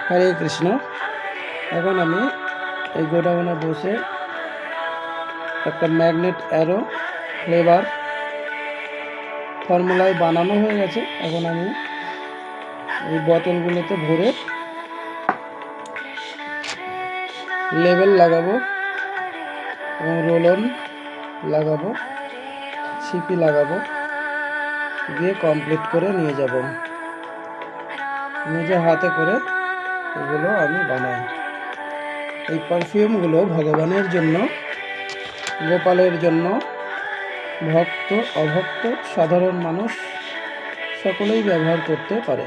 হরে কৃষ্ণ। এখন আমি এই গোডাউনে বসে একটা ম্যাগনেট অ্যারো ফ্লেভার ফর্মুলায় বানানো হয়ে গেছে। এখন আমি এই বোতলগুলোতে ভরে লেবেল লাগাবো এবং রোল অন লাগাবো, সিপি লাগাবো, দিয়ে কমপ্লিট করে নিয়ে যাব। নিজে হাতে করে এগুলো আমি বানাই। এই পারফিউমগুলো ভগবানের জন্য, গোপালের জন্য, ভক্ত অভক্ত সাধারণ মানুষ সকলেই ব্যবহার করতে পারে।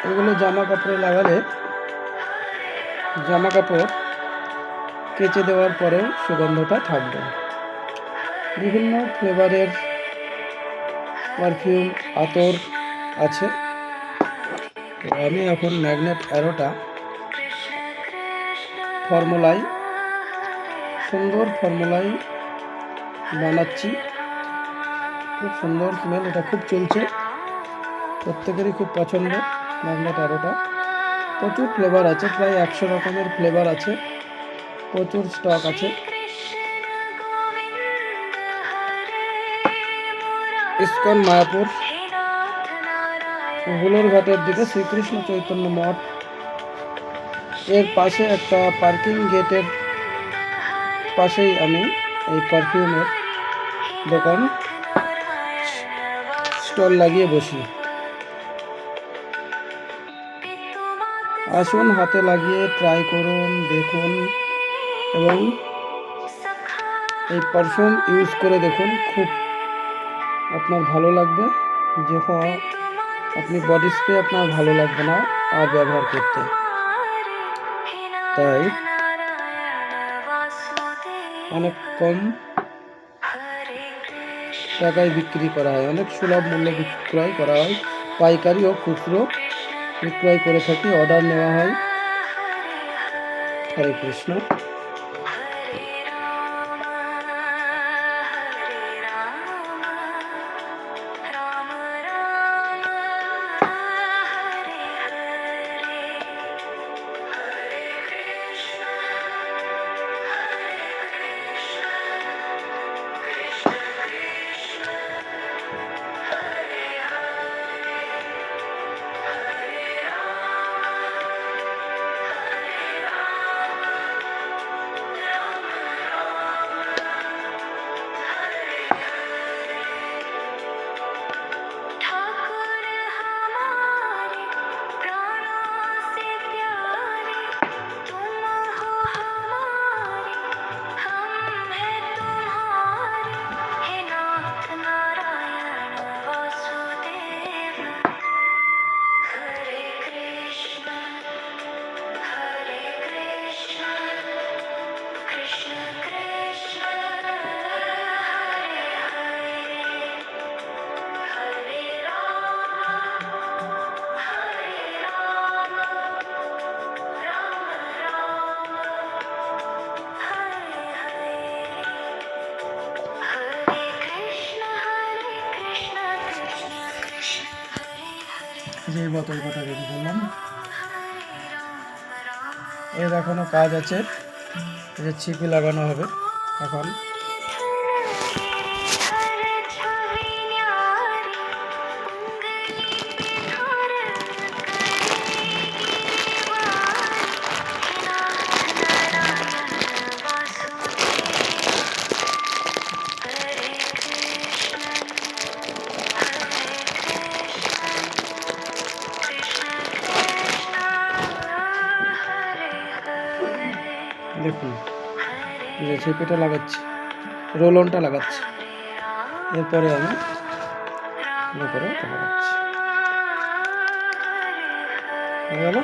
এগুলো জামা কাপড়ে লাগালে জামা কাপড় কেচে দেওয়ার পরেও সুগন্ধটা থাকবে। বিভিন্ন ফ্লেভারের পারফিউম আতর আছে। তো আমি এখন ম্যাগনেট অ্যারোটা ফর্মুলায়, সুন্দর ফর্মুলায় বানাচ্ছি। খুব সুন্দর স্মেল, এটা খুব চলছে, প্রত্যেকেরই খুব পছন্দ ম্যাগনেট অ্যারোটা। প্রচুর ফ্লেভার আছে, প্রায় 100 রকমের ফ্লেভার আছে, প্রচুর স্টক আছে। ইস্কন মায়াপুর হুলোর ঘাটের দিকে শ্রীকৃষ্ণ চৈতন্য মঠ, এর পাশে একটা পার্কিং গেটের পাশেই আমি এই পারফিউমের দোকান স্টল লাগিয়ে বসি। আসুন, হাতে লাগিয়ে ট্রাই করুন, দেখুন এবং এই পারফিউম ইউজ করে দেখুন। খুব আপনার ভালো লাগবে। যখন আপনি বডি স্প্রে আপনার ভালো লাগবে না আর ব্যবহার করতে, তাই অনেক কম টাকায় বিক্রি করা হয়, অনেক সুলভ মূল্যে বিক্রয় করা হয়। পাইকারি ও খুচরো বিক্রয় করে থাকি, অর্ডার নেওয়া হয়। হরে কৃষ্ণ। যে বোতল কটা রেডি করলাম, এর এখনো কাজ আছে, যে ছিপি লাগানো হবে এখন। দেখুন, যে ছিপিটা লাগাচ্ছি, রোল অনটা লাগাচ্ছি, এরপরে আমি উপরে লাগাচ্ছি। হয়ে গেল।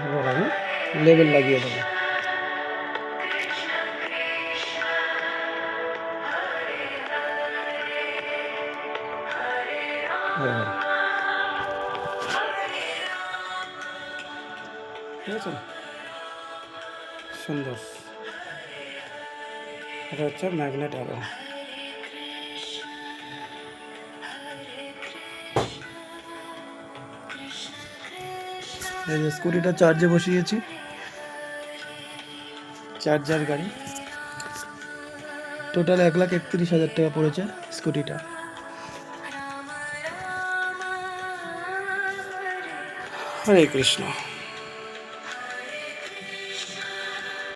এবার আমি লেবেল লাগিয়ে দেবো। ঠিক আছে, সুন্দর। এটা হচ্ছে ম্যাগনেট অ্যারো। এই যে স্কুটিটা চার্জে বসিয়েছি, চার্জার গাড়ি। টোটাল 1,31,000 টাকা পড়েছে স্কুটিটা। হরে কৃষ্ণ।